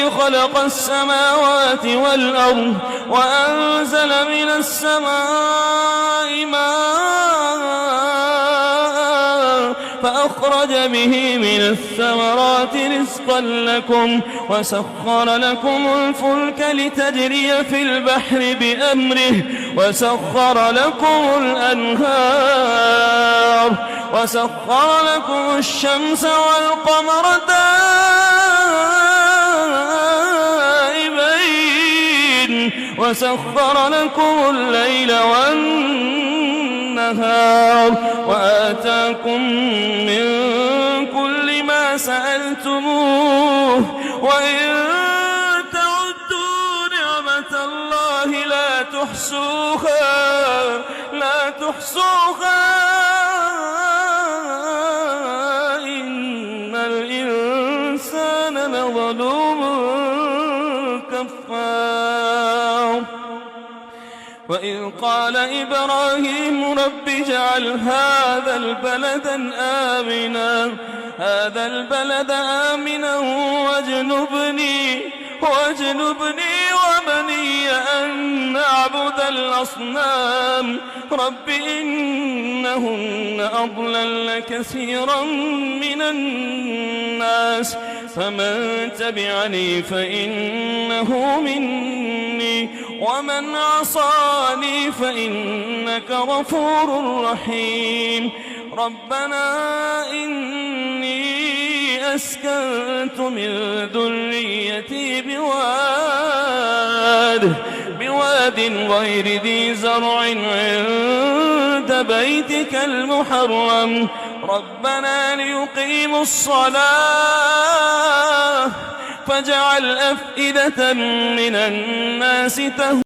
الذي خلق السماوات والأرض وأنزل من السماء ماء فأخرج به من الثمرات رزقا لكم وسخر لكم الفلك لتجري في البحر بأمره وسخر لكم الأنهار وسخر لكم الشمس والقمر دائبين وسخر لكم الليل والنهار وآتاكم من كل ما سألتموه وإن تعدوا نعمة الله لا تحصوها إن الإنسان لظلوم كفار. وإذ قال إبراهيم رب اجعل هذا البلد آمنا واجنبني وبني أن نعبد الأصنام رب إنهن أضللن كثيرا من الناس فمن تبعني فإنه مني ومن عصاني فإنك غفور رحيم. ربنا إني أسكنت من ذريتي بواد غير ذي زرع عند بيتك المحرم ربنا ليقيموا الصلاة فاجعل أفئدة من الناس تهوي